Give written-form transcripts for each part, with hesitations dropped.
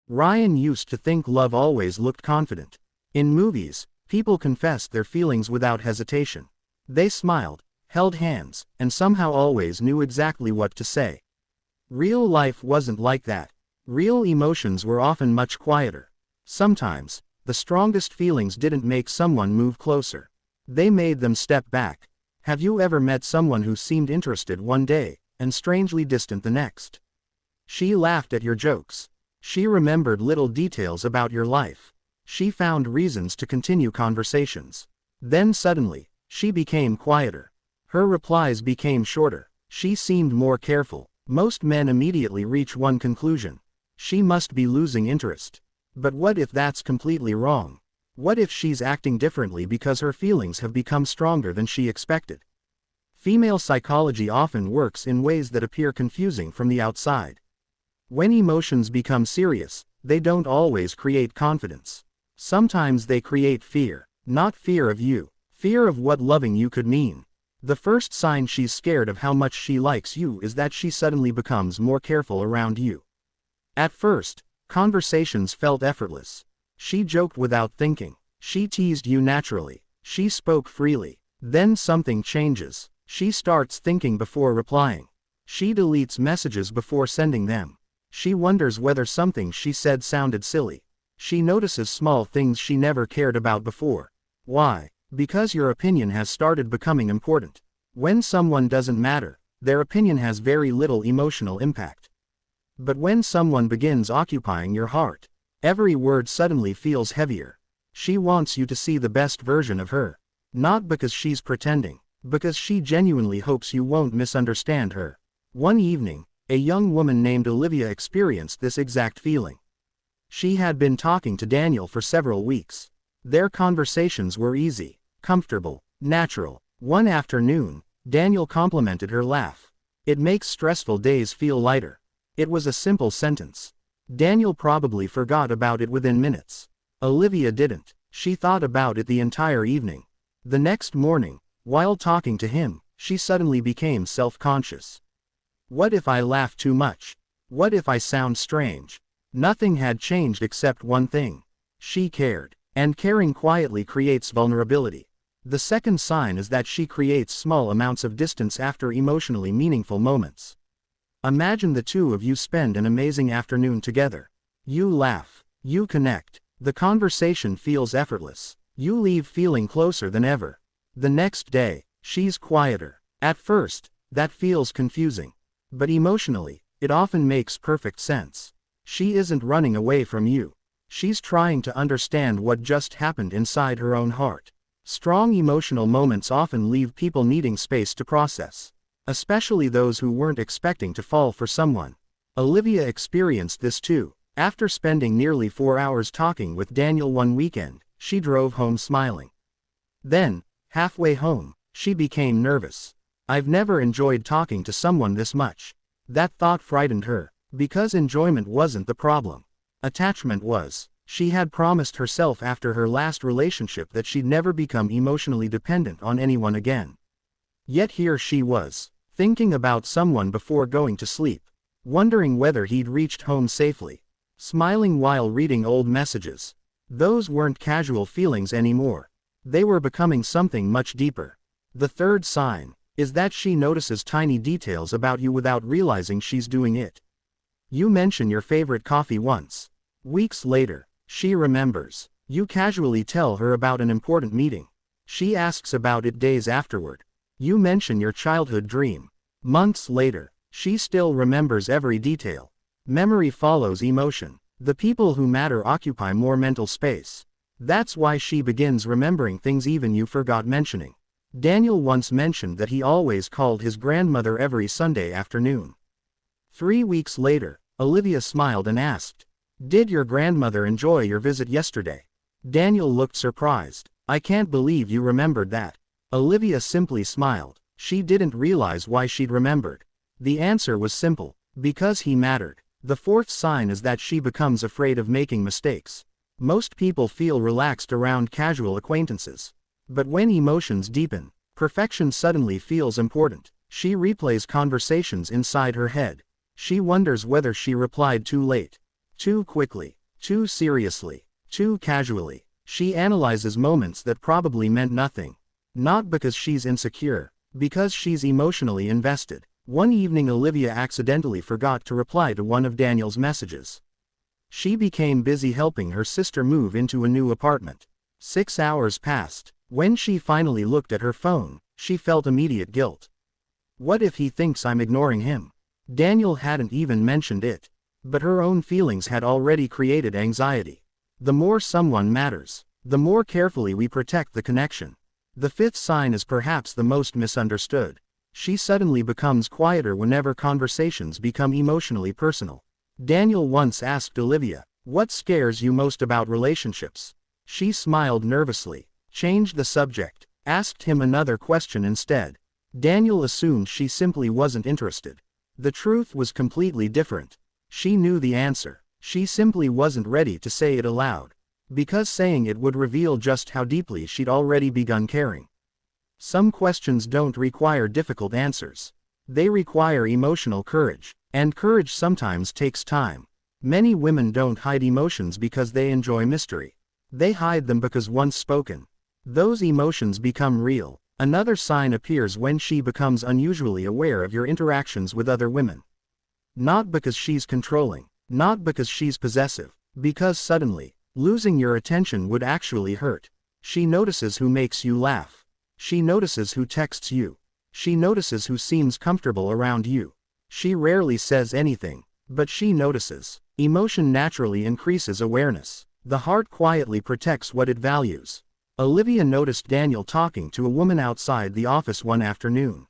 Ryan used to think love always looked confident. In movies, people confessed their feelings without hesitation. They smiled, held hands, and somehow always knew exactly what to say. Real life wasn't like that. Real emotions were often much quieter. Sometimes, the strongest feelings didn't make someone move closer. They made them step back. Have you ever met someone who seemed interested one day, and strangely distant the next? She laughed at your jokes. She remembered little details about your life. She found reasons to continue conversations. Then suddenly, she became quieter. Her replies became shorter. She seemed more careful. Most men immediately reach one conclusion. She must be losing interest. But what if that's completely wrong? What if she's acting differently because her feelings have become stronger than she expected? Female psychology often works in ways that appear confusing from the outside. When emotions become serious, they don't always create confidence. Sometimes they create fear. Not fear of you. Fear of what loving you could mean. The first sign she's scared of how much she likes you is that she suddenly becomes more careful around you. At first, conversations felt effortless. She joked without thinking. She teased you naturally. She spoke freely. Then something changes. She starts thinking before replying. She deletes messages before sending them. She wonders whether something she said sounded silly. She notices small things she never cared about before. Why? Because your opinion has started becoming important. When someone doesn't matter, their opinion has very little emotional impact. But when someone begins occupying your heart, every word suddenly feels heavier. She wants you to see the best version of her. Not because she's pretending, because she genuinely hopes you won't misunderstand her. One evening, a young woman named Olivia experienced this exact feeling. She had been talking to Daniel for several weeks. Their conversations were easy, comfortable, natural. One afternoon, Daniel complimented her laugh. It makes stressful days feel lighter. It was a simple sentence. Daniel probably forgot about it within minutes. Olivia didn't. She thought about it the entire evening. The next morning, while talking to him, she suddenly became self-conscious. What if I laugh too much? What if I sound strange? Nothing had changed except one thing. She cared. And caring quietly creates vulnerability. The second sign is that she creates small amounts of distance after emotionally meaningful moments. Imagine the two of you spend an amazing afternoon together. You laugh. You connect. The conversation feels effortless. You leave feeling closer than ever. The next day, she's quieter. At first, that feels confusing. But emotionally, it often makes perfect sense. She isn't running away from you. She's trying to understand what just happened inside her own heart. Strong emotional moments often leave people needing space to process. Especially those who weren't expecting to fall for someone. Olivia experienced this too. After spending nearly 4 hours talking with Daniel one weekend, she drove home smiling. Then, halfway home, she became nervous. I've never enjoyed talking to someone this much. That thought frightened her, because enjoyment wasn't the problem. Attachment was. She had promised herself after her last relationship that she'd never become emotionally dependent on anyone again. Yet here she was, thinking about someone before going to sleep, wondering whether he'd reached home safely, smiling while reading old messages. Those weren't casual feelings anymore. They were becoming something much deeper. The third sign is that she notices tiny details about you without realizing she's doing it. You mention your favorite coffee once. Weeks later, she remembers. You casually tell her about an important meeting. She asks about it days afterward. You mention your childhood dream. Months later, she still remembers every detail. Memory follows emotion. The people who matter occupy more mental space. That's why she begins remembering things even you forgot mentioning. Daniel once mentioned that he always called his grandmother every Sunday afternoon. 3 weeks later, Olivia smiled and asked, "Did your grandmother enjoy your visit yesterday?" Daniel looked surprised. "I can't believe you remembered that." Olivia simply smiled. She didn't realize why she'd remembered. The answer was simple. Because he mattered. The fourth sign is that she becomes afraid of making mistakes. Most people feel relaxed around casual acquaintances. But when emotions deepen, perfection suddenly feels important. She replays conversations inside her head. She wonders whether she replied too late, too quickly, Too seriously. Too casually. She analyzes moments that probably meant nothing. Not because she's insecure, because she's emotionally invested. One evening Olivia accidentally forgot to reply to one of Daniel's messages. She became busy helping her sister move into a new apartment. 6 hours passed. When she finally looked at her phone, she felt immediate guilt. What if he thinks I'm ignoring him? Daniel hadn't even mentioned it. But her own feelings had already created anxiety. The more someone matters, the more carefully we protect the connection. The fifth sign is perhaps the most misunderstood. She suddenly becomes quieter whenever conversations become emotionally personal. Daniel once asked Olivia, "What scares you most about relationships?" She smiled nervously, changed the subject, asked him another question instead. Daniel assumed she simply wasn't interested. The truth was completely different. She knew the answer. She simply wasn't ready to say it aloud. Because saying it would reveal just how deeply she'd already begun caring. Some questions don't require difficult answers. They require emotional courage, and courage sometimes takes time. Many women don't hide emotions because they enjoy mystery. They hide them because once spoken, those emotions become real. Another sign appears when she becomes unusually aware of your interactions with other women. Not because she's controlling, not because she's possessive, because suddenly, losing your attention would actually hurt. She notices who makes you laugh. She notices who texts you. She notices who seems comfortable around you. She rarely says anything, but she notices. Emotion naturally increases awareness. The heart quietly protects what it values. Olivia noticed Daniel talking to a woman outside the office one afternoon.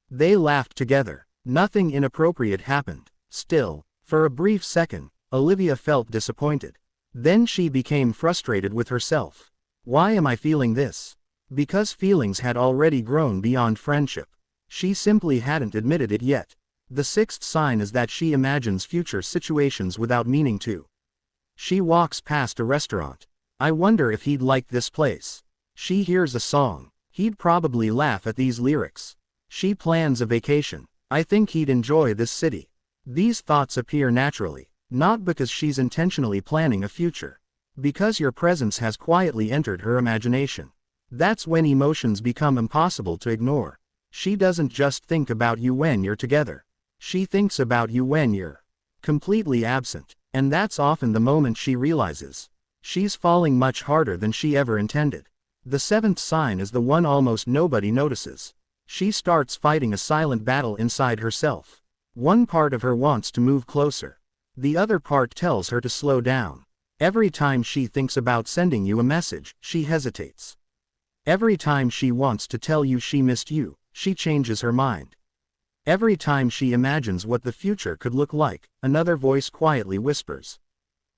They laughed together. Nothing inappropriate happened. Still, for a brief second, Olivia felt disappointed. Then she became frustrated with herself. Why am I feeling this? Because feelings had already grown beyond friendship. She simply hadn't admitted it yet. The sixth sign is that she imagines future situations without meaning to. She walks past a restaurant. I wonder if he'd like this place. She hears a song. He'd probably laugh at these lyrics. She plans a vacation. I think he'd enjoy this city. These thoughts appear naturally, not because she's intentionally planning a future. Because your presence has quietly entered her imagination. That's when emotions become impossible to ignore. She doesn't just think about you when you're together. She thinks about you when you're completely absent. And that's often the moment she realizes she's falling much harder than she ever intended. The seventh sign is the one almost nobody notices. She starts fighting a silent battle inside herself. One part of her wants to move closer. The other part tells her to slow down. Every time she thinks about sending you a message, she hesitates. Every time she wants to tell you she missed you, she changes her mind. Every time she imagines what the future could look like, another voice quietly whispers,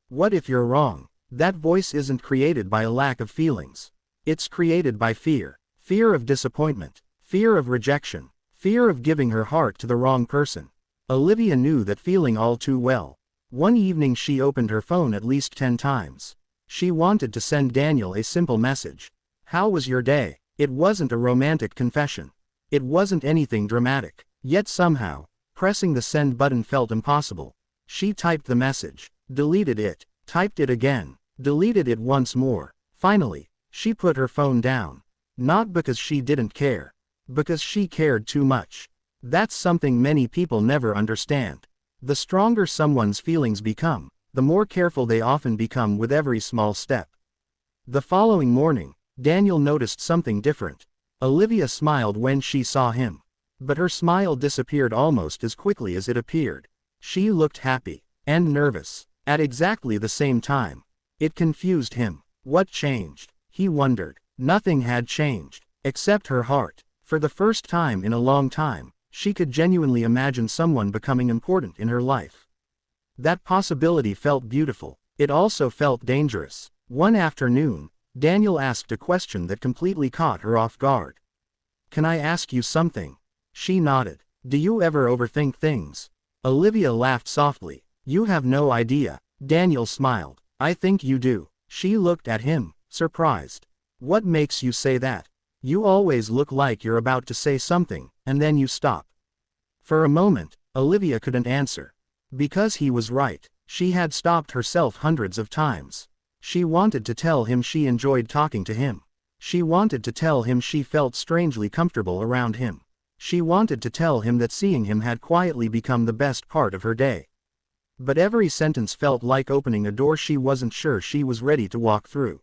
"What if you're wrong?" That voice isn't created by a lack of feelings. It's created by fear. Fear of disappointment. Fear of rejection. Fear of giving her heart to the wrong person. Olivia knew that feeling all too well. One evening she opened her phone at least 10 times. She wanted to send Daniel a simple message. How was your day? It wasn't a romantic confession. It wasn't anything dramatic. Yet somehow, pressing the send button felt impossible. She typed the message, deleted it, typed it again, deleted it once more. Finally, she put her phone down. Not because she didn't care. Because she cared too much. That's something many people never understand. The stronger someone's feelings become, the more careful they often become with every small step. The following morning, Daniel noticed something different. Olivia smiled when she saw him. But her smile disappeared almost as quickly as it appeared. She looked happy and nervous at exactly the same time. It confused him. What changed? He wondered. Nothing had changed, except her heart. For the first time in a long time, she could genuinely imagine someone becoming important in her life. That possibility felt beautiful. It also felt dangerous. One afternoon, Daniel asked a question that completely caught her off guard. "Can I ask you something?" She nodded. "Do you ever overthink things?" Olivia laughed softly. "You have no idea." Daniel smiled. "I think you do." She looked at him, surprised. "What makes you say that? You always look like you're about to say something, and then you stop." For a moment, Olivia couldn't answer. Because he was right. She had stopped herself hundreds of times. She wanted to tell him she enjoyed talking to him. She wanted to tell him she felt strangely comfortable around him. She wanted to tell him that seeing him had quietly become the best part of her day. But every sentence felt like opening a door she wasn't sure she was ready to walk through.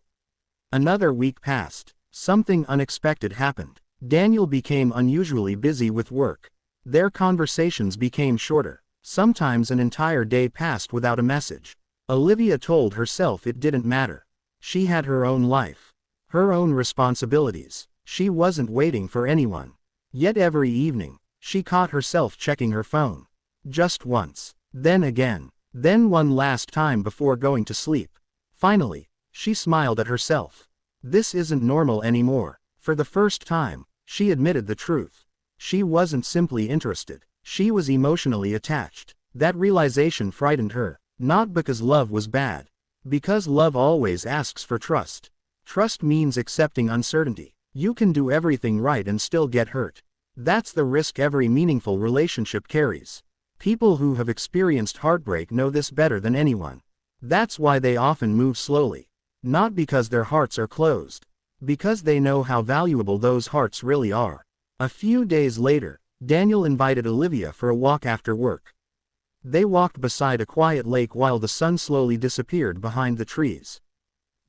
Another week passed. Something unexpected happened. Daniel became unusually busy with work. Their conversations became shorter. Sometimes an entire day passed without a message. Olivia told herself it didn't matter. She had her own life. Her own responsibilities. She wasn't waiting for anyone. Yet every evening, she caught herself checking her phone. Just once. Then again. Then one last time before going to sleep. Finally, she smiled at herself. This isn't normal anymore. For the first time, she admitted the truth. She wasn't simply interested. She was emotionally attached. That realization frightened her. Not because love was bad. Because love always asks for trust. Trust means accepting uncertainty. You can do everything right and still get hurt. That's the risk every meaningful relationship carries. People who have experienced heartbreak know this better than anyone. That's why they often move slowly. Not because their hearts are closed. Because they know how valuable those hearts really are. A few days later, Daniel invited Olivia for a walk after work. They walked beside a quiet lake while the sun slowly disappeared behind the trees.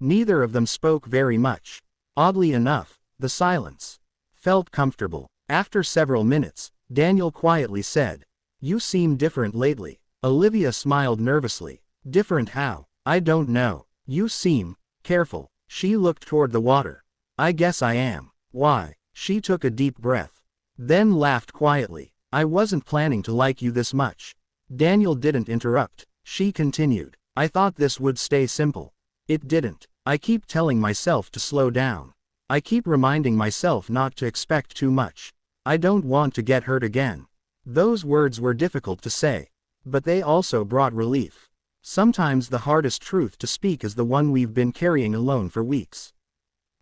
Neither of them spoke very much. Oddly enough, the silence felt comfortable. After several minutes, Daniel quietly said, "You seem different lately." Olivia smiled nervously. "Different how? I don't know. You seem careful." She looked toward the water. "I guess I am." "Why?" She took a deep breath. Then laughed quietly. "I wasn't planning to like you this much." Daniel didn't interrupt. She continued. "I thought this would stay simple." It didn't. "I keep telling myself to slow down. I keep reminding myself not to expect too much. I don't want to get hurt again." Those words were difficult to say. But they also brought relief. Sometimes the hardest truth to speak is the one we've been carrying alone for weeks.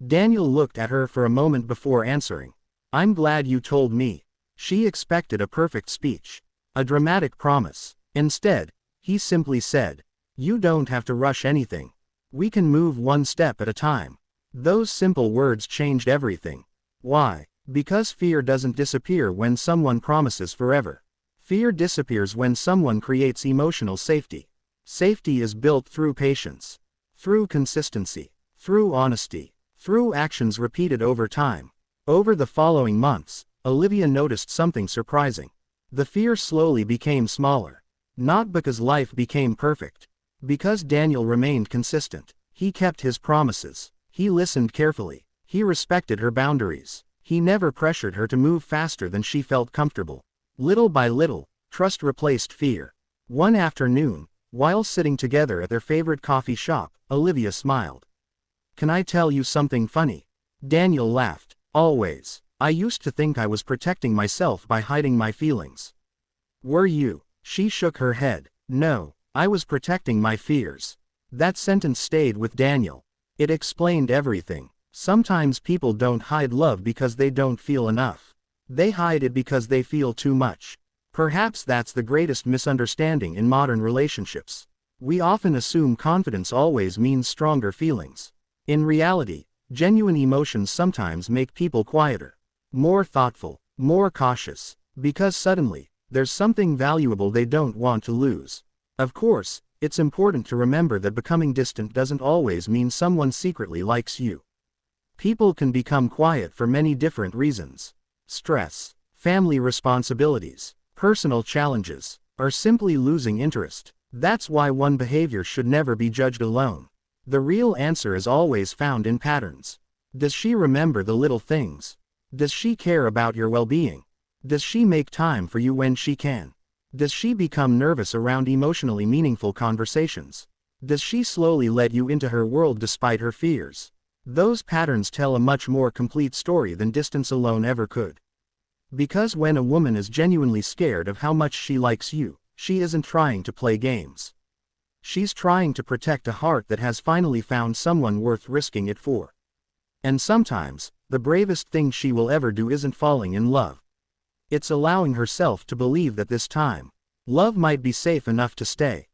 Daniel looked at her for a moment before answering. "I'm glad you told me." She expected a perfect speech. A dramatic promise. Instead, he simply said, "You don't have to rush anything. We can move one step at a time." Those simple words changed everything. Why? Because fear doesn't disappear when someone promises forever. Fear disappears when someone creates emotional safety. Safety is built through patience, through consistency, through honesty, through actions repeated over time. Over the following months, Olivia noticed something surprising. The fear slowly became smaller. Not because life became perfect. Because Daniel remained consistent. He kept his promises. He listened carefully. He respected her boundaries. He never pressured her to move faster than she felt comfortable. Little by little, trust replaced fear. One afternoon, while sitting together at their favorite coffee shop, Olivia smiled. "Can I tell you something funny?" Daniel laughed. "Always. I used to think I was protecting myself by hiding my feelings." "Were you?" She shook her head. "No, I was protecting my fears." That sentence stayed with Daniel. It explained everything. Sometimes people don't hide love because they don't feel enough. They hide it because they feel too much. Perhaps that's the greatest misunderstanding in modern relationships. We often assume confidence always means stronger feelings. In reality, genuine emotions sometimes make people quieter, more thoughtful, more cautious, because suddenly, there's something valuable they don't want to lose. Of course, it's important to remember that becoming distant doesn't always mean someone secretly likes you. People can become quiet for many different reasons. Stress, family responsibilities, personal challenges, or simply losing interest. That's why one behavior should never be judged alone. The real answer is always found in patterns. Does she remember the little things? Does she care about your well-being? Does she make time for you when she can? Does she become nervous around emotionally meaningful conversations? Does she slowly let you into her world despite her fears? Those patterns tell a much more complete story than distance alone ever could. Because when a woman is genuinely scared of how much she likes you, she isn't trying to play games. She's trying to protect a heart that has finally found someone worth risking it for. And sometimes, the bravest thing she will ever do isn't falling in love. It's allowing herself to believe that this time, love might be safe enough to stay.